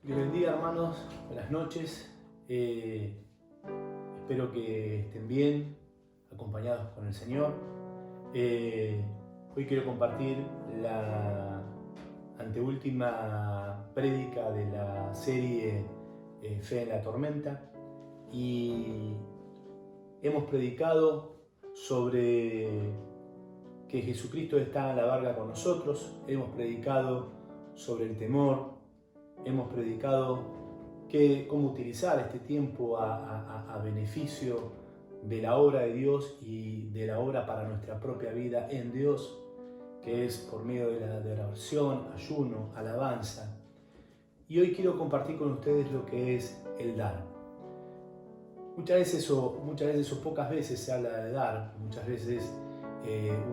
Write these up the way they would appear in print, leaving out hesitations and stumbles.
Dios bendiga, hermanos, buenas noches. Espero que estén bien, acompañados con el Señor. Hoy quiero compartir la anteúltima prédica de la serie Fe en la Tormenta, y hemos predicado sobre que Jesucristo está a la barca con nosotros, hemos predicado sobre el temor, hemos predicado cómo utilizar este tiempo a beneficio de la obra de Dios y de la obra para nuestra propia vida en Dios, que es por medio de la oración, ayuno, alabanza. Y hoy quiero compartir con ustedes lo que es el dar. Muchas veces o pocas veces se habla de dar. Muchas veces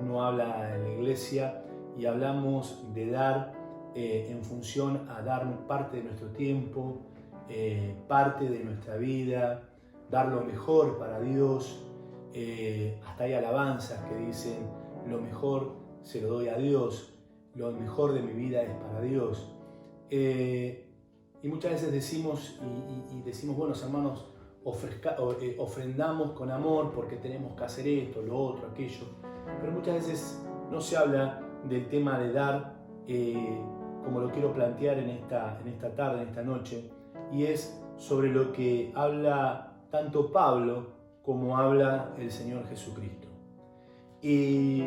uno habla en la iglesia y hablamos de dar en función a dar parte de nuestro tiempo, parte de nuestra vida, dar lo mejor para Dios. Hasta hay alabanzas que dicen: lo mejor se lo doy a Dios, lo mejor de mi vida es para Dios. Y muchas veces decimos, bueno, hermanos, ofrendamos con amor porque tenemos que hacer esto, lo otro, aquello. Pero muchas veces no se habla del tema de dar como lo quiero plantear en esta tarde, en esta noche, y es sobre lo que habla tanto Pablo como habla el Señor Jesucristo. Y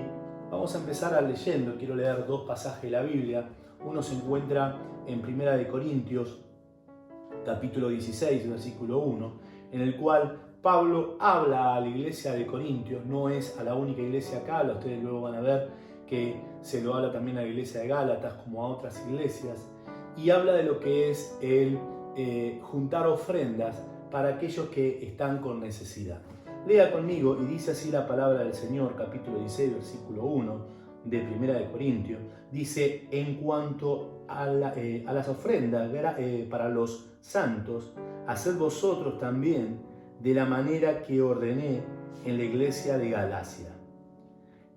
vamos a empezar leyendo. Quiero leer dos pasajes de la Biblia. Uno se encuentra en 1 Corintios, capítulo 16, versículo 1, en el cual Pablo habla a la iglesia de Corintios. No es a la única iglesia que habla, ustedes luego van a ver que se lo habla también a la iglesia de Gálatas como a otras iglesias, y habla de lo que es el juntar ofrendas para aquellos que están con necesidad. Lea conmigo, y dice así la palabra del Señor, capítulo 16, versículo 1 de 1 Corintios. Dice: en cuanto a las ofrendas para los santos, haced vosotros también de la manera que ordené en la iglesia de Galacia.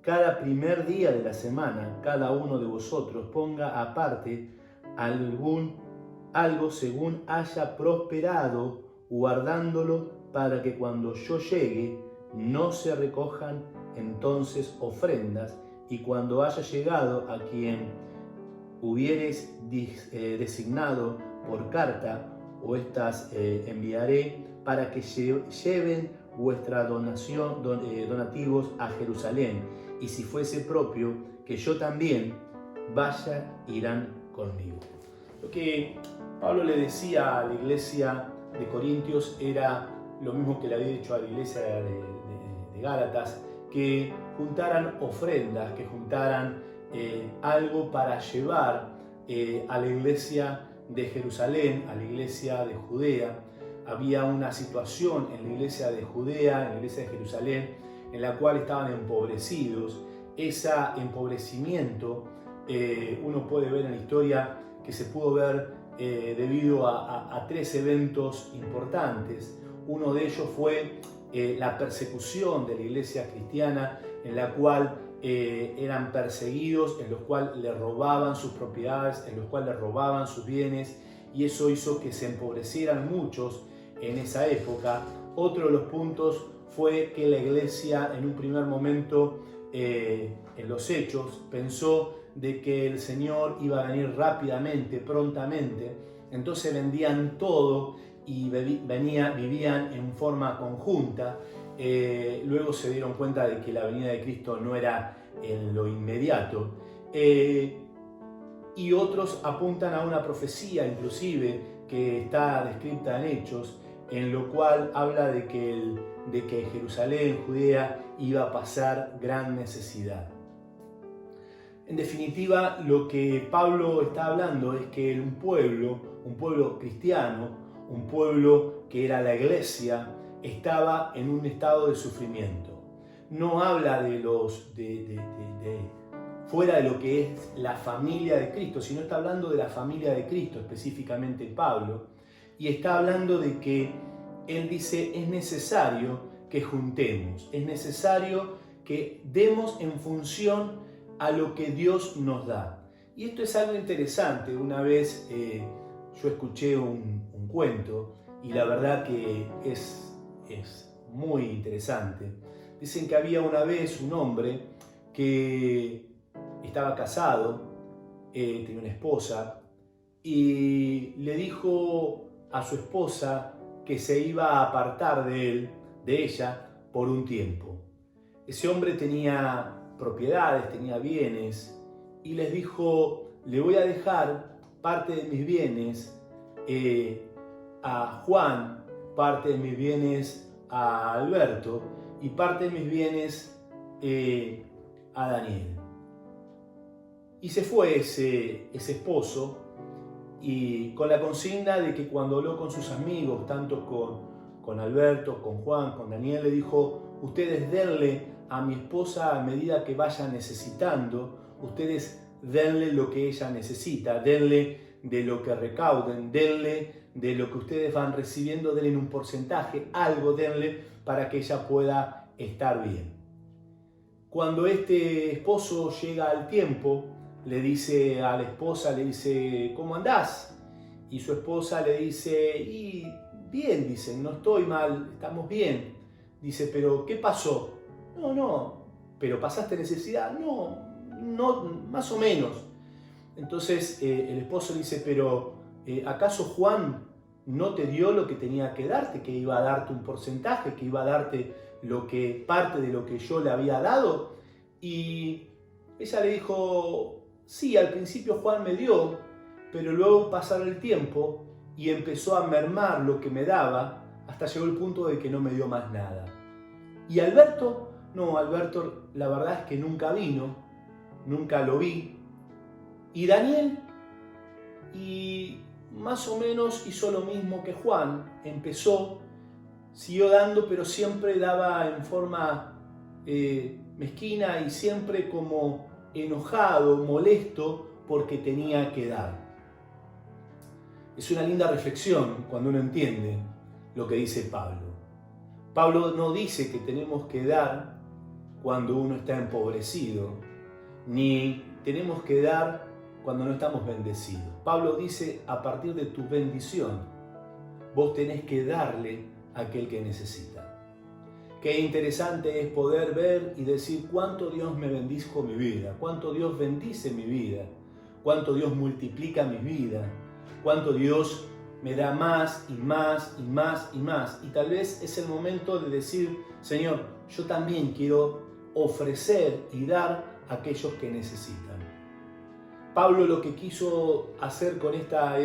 Cada primer día de la semana, cada uno de vosotros ponga aparte algo según haya prosperado, guardándolo para que cuando yo llegue no se recojan entonces ofrendas, y cuando haya llegado a quien hubieres designado por carta, o estas enviaré para que lleven vuestra donativos a Jerusalén, y si fuese propio que yo también vaya, irán conmigo. Lo que Pablo le decía a la iglesia de Corintios era lo mismo que le había dicho a la iglesia de Gálatas, que juntaran ofrendas, que juntaran algo para llevar a la iglesia de Jerusalén, a la iglesia de Judea. Había una situación en la iglesia de Judea, en la iglesia de Jerusalén, en la cual estaban empobrecidos. Ese empobrecimiento uno puede ver en la historia que se pudo ver debido a tres eventos importantes. Uno de ellos fue la persecución de la iglesia cristiana, en la cual eran perseguidos, en los cuales le robaban sus propiedades, en los cuales le robaban sus bienes, y eso hizo que se empobrecieran muchos en esa época. Otro de los puntos fue que la iglesia en un primer momento en los Hechos pensó de que el Señor iba a venir rápidamente, prontamente. Entonces vendían todo y vivían en forma conjunta. Luego se dieron cuenta de que la venida de Cristo no era en lo inmediato. Y otros apuntan a una profecía, inclusive, que está descrita en Hechos, en lo cual habla de que Jerusalén, Judea, iba a pasar gran necesidad. En definitiva, lo que Pablo está hablando es que un pueblo cristiano, un pueblo que era la iglesia, estaba en un estado de sufrimiento. No habla fuera de lo que es la familia de Cristo, sino está hablando de la familia de Cristo, específicamente Pablo, y está hablando de que él dice: es necesario que juntemos, es necesario que demos en función a lo que Dios nos da. Y esto es algo interesante. Una vez yo escuché un cuento y la verdad que es muy interesante. Dicen que había una vez un hombre que estaba casado, tenía una esposa, y le dijo a su esposa que se iba a apartar de ella, por un tiempo. Ese hombre tenía propiedades, tenía bienes, y les dijo: le voy a dejar parte de mis bienes a Juan, parte de mis bienes a Alberto y parte de mis bienes a Daniel. Y se fue ese esposo, y con la consigna de que cuando habló con sus amigos, tanto con Alberto, con Juan, con Daniel, le dijo: ustedes denle a mi esposa a medida que vaya necesitando, ustedes denle lo que ella necesita, denle de lo que recauden, denle de lo que ustedes van recibiendo, denle un porcentaje, algo denle para que ella pueda estar bien. Cuando este esposo llega al tiempo, le dice a la esposa, le dice: ¿cómo andás? Y su esposa le dice: y bien, dice, no estoy mal, estamos bien. Dice: ¿pero qué pasó? No, ¿pero pasaste necesidad? No, más o menos. Entonces el esposo le dice: ¿pero acaso Juan no te dio lo que tenía que darte, que iba a darte un porcentaje, que iba a darte parte de lo que yo le había dado? Y ella le dijo: sí, al principio Juan me dio, pero luego pasaron el tiempo y empezó a mermar lo que me daba, hasta llegó el punto de que no me dio más nada. ¿Y Alberto? No, Alberto la verdad es que nunca vino, nunca lo vi. ¿Y Daniel? Y más o menos hizo lo mismo que Juan, empezó, siguió dando, pero siempre daba en forma mezquina y siempre como enojado, molesto porque tenía que dar. Es una linda reflexión cuando uno entiende lo que dice Pablo. Pablo no dice que tenemos que dar cuando uno está empobrecido, ni tenemos que dar cuando no estamos bendecidos. Pablo dice: a partir de tu bendición, vos tenés que darle a aquel que necesita. Qué interesante es poder ver y decir cuánto Dios me bendijo mi vida, cuánto Dios bendice mi vida, cuánto Dios multiplica mi vida, cuánto Dios me da más y más y más y más. Y tal vez es el momento de decir: Señor, yo también quiero ofrecer y dar a aquellos que necesitan. Pablo lo que quiso hacer con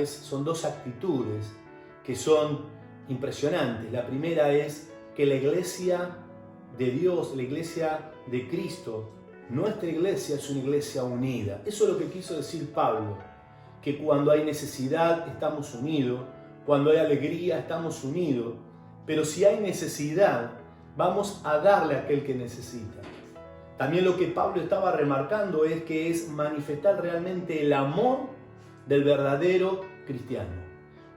son dos actitudes que son impresionantes. La primera es que la iglesia de Dios, la iglesia de Cristo, nuestra iglesia es una iglesia unida. Eso es lo que quiso decir Pablo, que cuando hay necesidad estamos unidos, cuando hay alegría estamos unidos, pero si hay necesidad vamos a darle a aquel que necesita. También lo que Pablo estaba remarcando es que es manifestar realmente el amor del verdadero cristiano.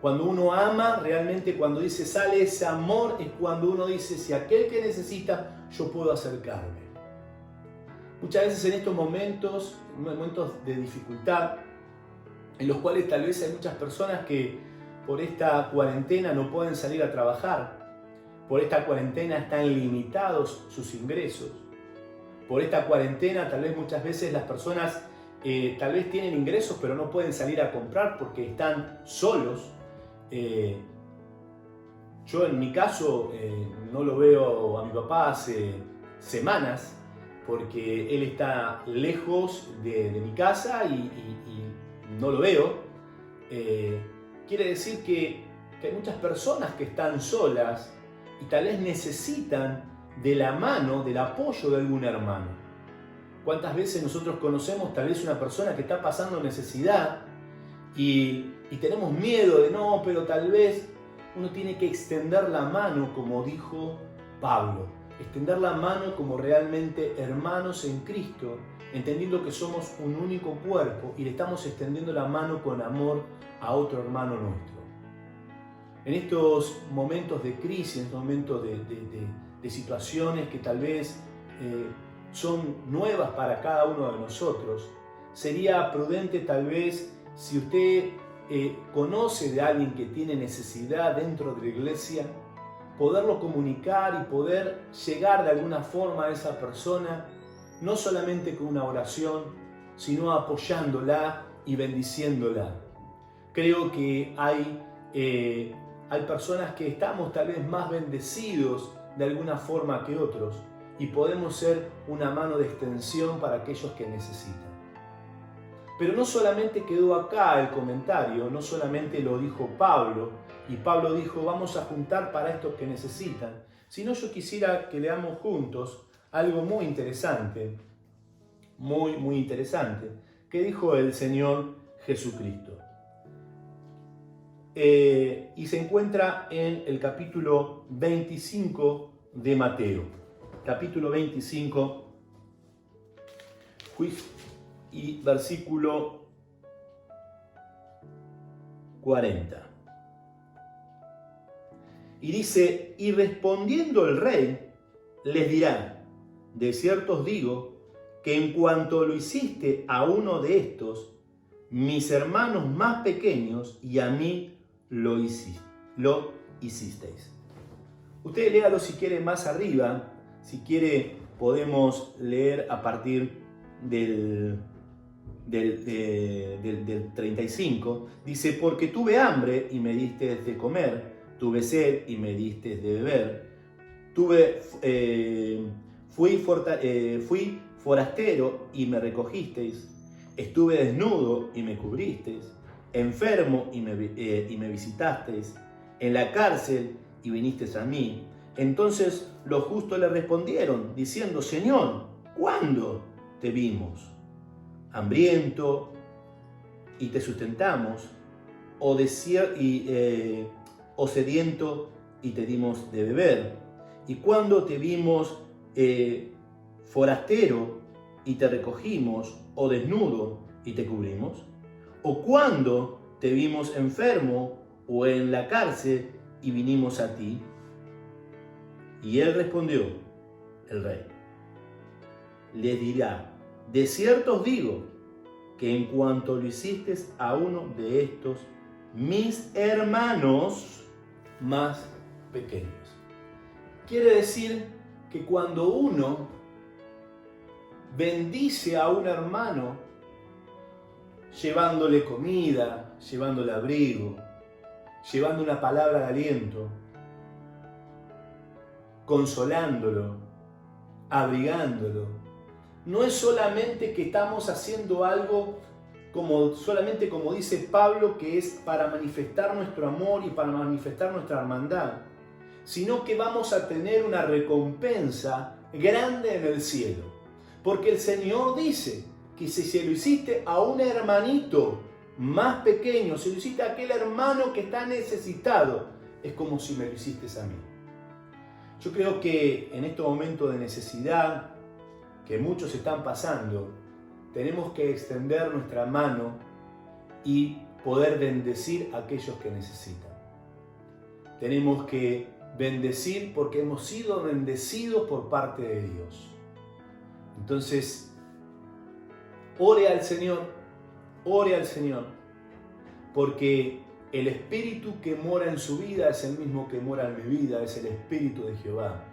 Cuando uno ama, realmente cuando dice sale ese amor, es cuando uno dice: si aquel que necesita, yo puedo acercarme. Muchas veces en estos momentos de dificultad, en los cuales tal vez hay muchas personas que por esta cuarentena no pueden salir a trabajar, por esta cuarentena están limitados sus ingresos, por esta cuarentena tal vez muchas veces las personas tal vez tienen ingresos pero no pueden salir a comprar porque están solos. Yo en mi caso no lo veo a mi papá hace semanas porque él está lejos de mi casa y no lo veo. Quiere decir que hay muchas personas que están solas y tal vez necesitan de la mano, del apoyo de algún hermano. ¿Cuántas veces nosotros conocemos tal vez una persona que está pasando necesidad y tenemos miedo de no, pero tal vez uno tiene que extender la mano, como dijo Pablo, extender la mano como realmente hermanos en Cristo, entendiendo que somos un único cuerpo y le estamos extendiendo la mano con amor a otro hermano nuestro. En estos momentos de crisis, en estos momentos de situaciones que tal vez son nuevas para cada uno de nosotros, sería prudente tal vez si usted conoce de alguien que tiene necesidad dentro de la iglesia, poderlo comunicar y poder llegar de alguna forma a esa persona, no solamente con una oración, sino apoyándola y bendiciéndola. Creo que hay personas que estamos tal vez más bendecidos de alguna forma que otros y podemos ser una mano de extensión para aquellos que necesitan. Pero no solamente quedó acá el comentario, no solamente lo dijo Pablo, y Pablo dijo vamos a juntar para estos que necesitan, sino yo quisiera que leamos juntos algo muy interesante, muy interesante, que dijo el Señor Jesucristo. Y se encuentra en el capítulo 25 de Mateo. Capítulo 25 y versículo 40. Y dice, y respondiendo el rey, les dirá, de cierto os digo, que en cuanto lo hiciste a uno de estos, mis hermanos más pequeños, y a mí lo hicisteis. Usted léalo si quiere más arriba, si quiere podemos leer a partir del 35, dice, porque tuve hambre y me diste de comer, tuve sed y me diste de beber, fui forastero y me recogisteis, estuve desnudo y me cubristeis, enfermo y me visitasteis, en la cárcel y vinisteis a mí. Entonces los justos le respondieron, diciendo, Señor, ¿cuándo te vimos hambriento y te sustentamos, o sediento y te dimos de beber? ¿Y cuándo te vimos forastero y te recogimos, o desnudo y te cubrimos? ¿O cuándo te vimos enfermo o en la cárcel y vinimos a ti? Y él respondió, el rey, le dirá, de cierto os digo, que en cuanto lo hiciste a uno de estos, mis hermanos más pequeños. Quiere decir que cuando uno bendice a un hermano, llevándole comida, llevándole abrigo, llevando una palabra de aliento, consolándolo, abrigándolo, no es solamente que estamos haciendo algo solamente como dice Pablo, que es para manifestar nuestro amor y para manifestar nuestra hermandad, sino que vamos a tener una recompensa grande en el cielo. Porque el Señor dice que si se lo hiciste a un hermanito más pequeño, si lo hiciste a aquel hermano que está necesitado, es como si me lo hiciste a mí. Yo creo que en estos momentos de necesidad que muchos están pasando, tenemos que extender nuestra mano y poder bendecir a aquellos que necesitan. Tenemos que bendecir porque hemos sido bendecidos por parte de Dios. Entonces, ore al Señor, porque el Espíritu que mora en su vida es el mismo que mora en mi vida, es el Espíritu de Jehová.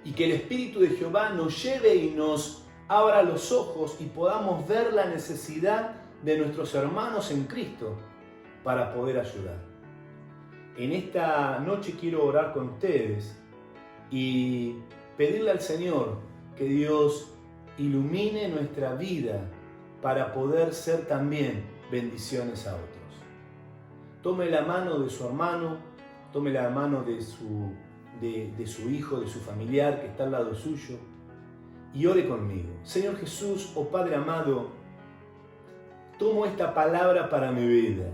Y que el Espíritu de Jehová nos lleve y nos abra los ojos y podamos ver la necesidad de nuestros hermanos en Cristo para poder ayudar. En esta noche quiero orar con ustedes y pedirle al Señor que Dios ilumine nuestra vida para poder ser también bendiciones a otros. Tome la mano de su hermano, tome la mano de su hijo, de su familiar que está al lado suyo y ore conmigo. Señor Jesús, oh Padre amado, tomo esta palabra para mi vida.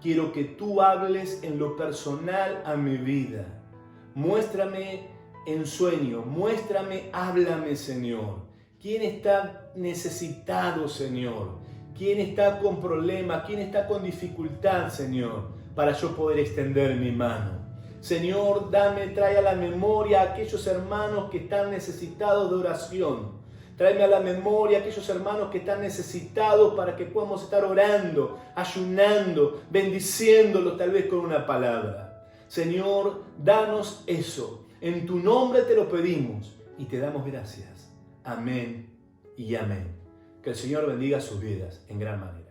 Quiero que tú hables en lo personal a mi vida. Muéstrame en sueño, háblame, Señor. ¿Quién está necesitado, Señor? ¿Quién está con problemas? ¿Quién está con dificultad, Señor? Para yo poder extender mi mano. Señor, trae a la memoria a aquellos hermanos que están necesitados de oración. Tráeme a la memoria aquellos hermanos que están necesitados para que podamos estar orando, ayunando, bendiciéndolos tal vez con una palabra. Señor, danos eso. En tu nombre te lo pedimos y te damos gracias. Amén y amén. Que el Señor bendiga sus vidas en gran manera.